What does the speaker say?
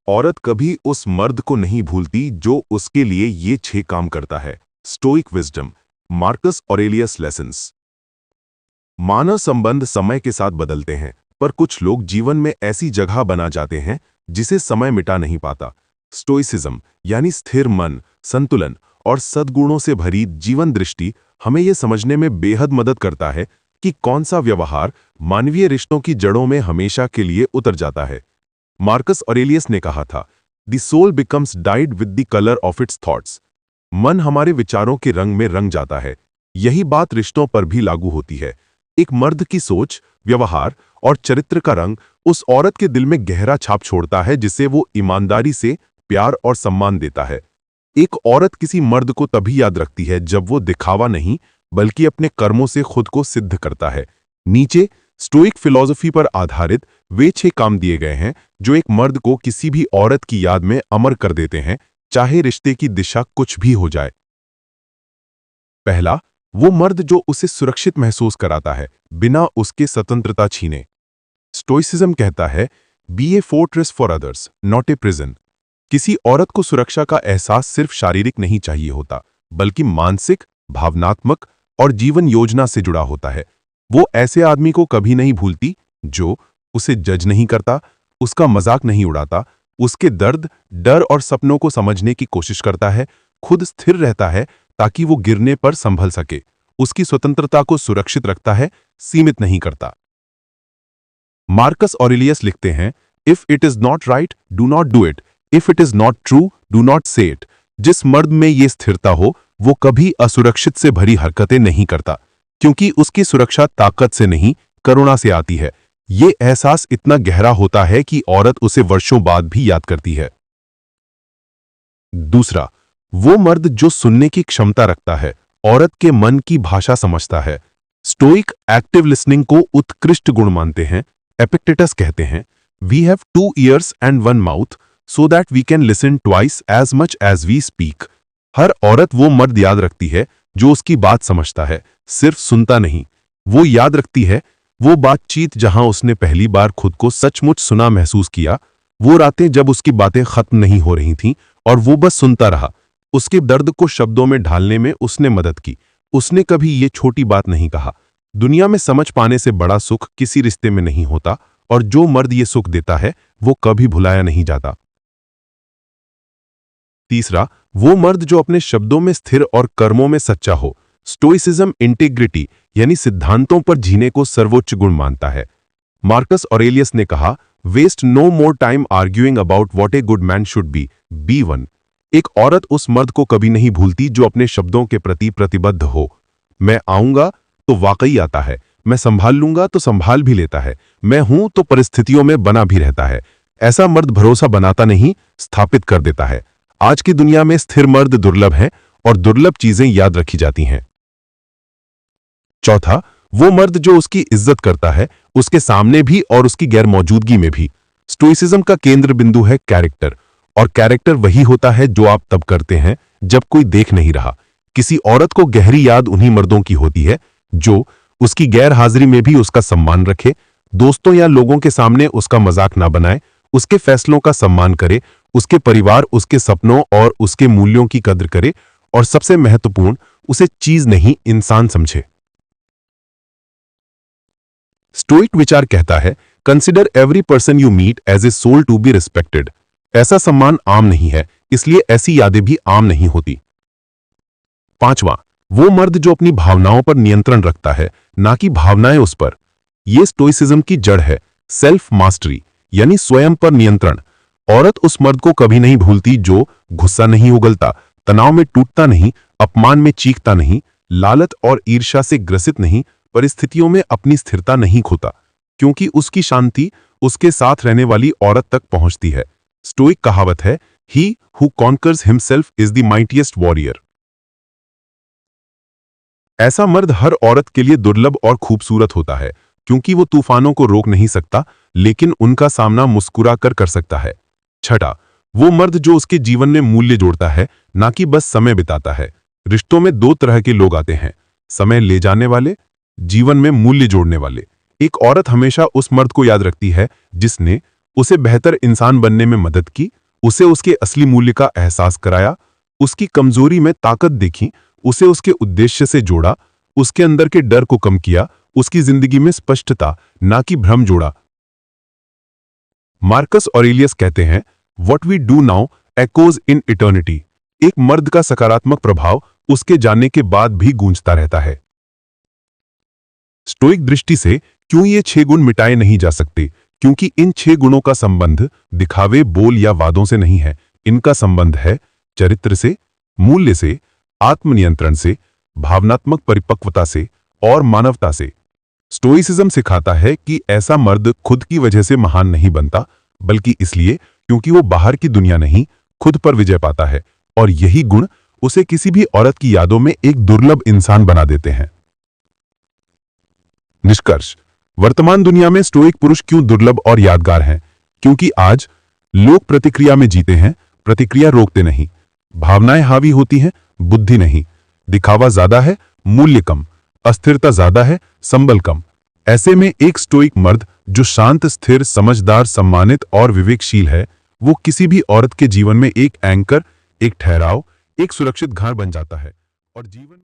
औरत कभी उस मर्द को नहीं भूलती जो उसके लिए ये 6 काम करता है। Stoic wisdom, Marcus Aurelius lessons. मानव संबंध समय के साथ बदलते हैं, पर कुछ लोग जीवन में ऐसी जगह बना जाते हैं जिसे समय मिटा नहीं पाता। स्टोइसिज्म यानी स्थिर मन, संतुलन और सद्गुणों से भरी जीवन दृष्टि हमें यह समझने में बेहद मदद करता है कि कौन सा व्यवहार मानवीय रिश्तों की जड़ों में हमेशा के लिए उतर जाता है। मार्कस ऑरेलियस ने कहा था, "the soul becomes dyed with the colour of its thoughts." मन हमारे विचारों के रंग में रंग जाता है। यही बात रिश्तों पर भी लागू होती है। एक मर्द की सोच, व्यवहार और चरित्र का रंग उस औरत के दिल में गहरा छाप छोड़ता है जिसे वो ईमानदारी से प्यार और सम्मान देता है। एक औरत किसी मर्द को तभी याद रखती है जब वो दिखावा नहीं बल्कि अपने कर्मों से खुद को सिद्ध करता है। नीचे स्टोइक फिलॉसफी पर आधारित वे 6 काम दिए गए हैं जो एक मर्द को किसी भी औरत की याद में अमर कर देते हैं, चाहे रिश्ते की दिशा कुछ भी हो जाए। पहला, वो मर्द जो उसे सुरक्षित महसूस कराता है बिना उसके स्वतंत्रता छीने। स्टोइसिज्म कहता है, be a fortress for others, not a prison. किसी औरत को सुरक्षा का एहसास सिर्फ शारीरिक नहीं चाहिए होता, बल्कि मानसिक, भावनात्मक और जीवन योजना से जुड़ा होता है। वो ऐसे आदमी को कभी नहीं भूलती जो उसे जज नहीं करता, उसका मजाक नहीं उड़ाता, उसके दर्द, डर और सपनों को समझने की कोशिश करता है, खुद स्थिर रहता है ताकि वो गिरने पर संभल सके, उसकी स्वतंत्रता को सुरक्षित रखता है, सीमित नहीं करता। मार्कस ऑरेलियस लिखते हैं, if it is not right, do not do it. If it is not true, do not से इट। जिस मर्द में ये स्थिरता हो, वो कभी असुरक्षित से भरी हरकतें नहीं करता, क्योंकि उसकी सुरक्षा ताकत से नहीं, करुणा से आती है। ये एहसास इतना गहरा होता है कि औरत उसे वर्षों बाद भी याद करती है। दूसरा, वो मर्द जो सुनने की क्षमता रखता है, औरत के मन की भाषा समझता है। स्टोइक एक्टिव लिसनिंग को उत्कृष्ट गुण मानते हैं। एपिक्टेटस कहते हैं, we have 2 ears and 1 mouth so that we can listen twice as much as we speak. हर औरत वो मर्द याद रखती है जो उसकी बात समझता है, सिर्फ सुनता नहीं। वो याद रखती है वो बातचीत जहां उसने पहली बार खुद को सचमुच सुना महसूस किया, वो रातें जब उसकी बातें खत्म नहीं हो रही थीं और वो बस सुनता रहा। उसके दर्द को शब्दों में ढालने में उसने मदद की। उसने कभी ये छोटी बात नहीं कहा, दुनिया में समझ पाने से बड़ा सुख किसी रिश्ते में नहीं होता, और जो मर्द ये सुख देता है वो कभी भुलाया नहीं जाता। तीसरा, वो मर्द जो अपने शब्दों में स्थिर और कर्मों में सच्चा हो। स्टोइसिज्म इंटीग्रिटी यानी सिद्धांतों पर जीने को सर्वोच्च गुण मानता है। मार्कस ऑरेलियस ने कहा, waste no more time arguing about what a good man should be one. एक औरत उस मर्द को कभी नहीं भूलती जो अपने शब्दों के प्रति प्रतिबद्ध हो। मैं आऊंगा तो वाकई आता है, मैं संभाल लूंगा तो संभाल भी लेता है, मैं हूं तो परिस्थितियों में बना भी रहता है। ऐसा मर्द भरोसा बनाता नहीं, स्थापित कर देता है। आज की दुनिया में स्थिर मर्द दुर्लभ हैं और दुर्लभ चीजें याद रखी जाती हैं। चौथा, वो मर्द जो उसकी इज्जत करता है, उसके सामने भी और उसकी गैर मौजूदगी में भी। स्टोइसिज्म का केंद्र बिंदु है कैरेक्टर, और कैरेक्टर वही होता है जो आप तब करते हैं जब कोई देख नहीं रहा। किसी औरत को गहरी याद उन्हीं मर्दों की होती है जो उसकी गैर हाजिरी में भी उसका सम्मान रखे, दोस्तों या लोगों के सामने उसका मजाक ना बनाए, उसके फैसलों का सम्मान करे, उसके परिवार, उसके सपनों और उसके मूल्यों की कद्र करे, और सबसे महत्वपूर्ण, उसे चीज नहीं इंसान समझे। स्टोइक विचार कहता है, consider every person you meet as a soul to be respected. ऐसा सम्मान आम नहीं है, इसलिए ऐसी यादें भी आम नहीं होती। पांचवा, वो मर्द जो अपनी भावनाओं पर नियंत्रण रखता है, ना कि भावनाएं उस पर। यह स्टोइसिज्म की जड़ है, सेल्फ मास्टरी यानी स्वयं पर नियंत्रण। औरत उस मर्द को कभी नहीं भूलती जो गुस्सा नहीं उगलता, तनाव में टूटता नहीं, अपमान में चीखता नहीं, लालच और ईर्ष्या से ग्रसित नहीं, परिस्थितियों में अपनी स्थिरता नहीं खोता, क्योंकि उसकी शांति उसके साथ रहने वाली औरत तक पहुंचती है। स्टोइक कहावत है, he who conquers himself is the mightiest warrior. ऐसा मर्द हर औरत के लिए दुर्लभ और खूबसूरत होता है, क्योंकि वो तूफानों को रोक नहीं सकता, लेकिन उनका सामना मुस्कुरा कर सकता है। छठा, वो मर्द जो उसके जीवन में मूल्य जोड़ता है, ना कि बस समय बिताता है। रिश्तों में 2 तरह के लोग आते हैं, समय ले जाने वाले, जीवन में मूल्य जोड़ने वाले। एक औरत हमेशा उस मर्द को याद रखती है जिसने उसे बेहतर इंसान बनने में मदद की, उसे उसके असली मूल्य का एहसास कराया, उसकी कमजोरी में ताकत देखी, उसे उसके उद्देश्य से जोड़ा, उसके अंदर के डर को कम किया, उसकी जिंदगी में स्पष्टता ना कि भ्रम जोड़ा। मार्कस ऑरेलियस कहते हैं, what we do now echoes in eternity. एक मर्द का सकारात्मक प्रभाव उसके जाने के बाद भी गूंजता रहता है। स्टोइक दृष्टि से क्यों ये 6 गुण मिटाए नहीं जा सकते? क्योंकि इन 6 गुणों का संबंध दिखावे, बोल या वादों से नहीं है। इनका संबंध है चरित्र से, मूल्य से, आत्मनियंत्रण से, भावनात्मक परिपक्वता से और मानवता से। स्टोइसिज्म सिखाता है कि ऐसा मर्द खुद की वजह से महान नहीं बनता, बल्कि इसलिए क्योंकि वो बाहर की दुनिया नहीं, खुद पर विजय पाता है, और यही गुण उसे किसी भी औरत की यादों में एक दुर्लभ इंसान बना देते हैं। निष्कर्ष: वर्तमान दुनिया में स्टोइक पुरुष क्यों दुर्लभ और यादगार हैं? क्योंकि आज लोग प्रतिक्रिया में जीते हैं, प्रतिक्रिया रोकते नहीं। भावनाएं हावी होती हैं, बुद्धि नहीं। दिखावा ज्यादा है, मूल्य कम। अस्थिरता ज्यादा है, संबल कम। ऐसे में एक स्टोइक मर्द जो शांत, स्थिर, समझदार, सम्मानित और विवेकशील है, वो किसी भी औरत के जीवन में एक एंकर, एक ठहराव, एक सुरक्षित घर बन जाता है और जीवन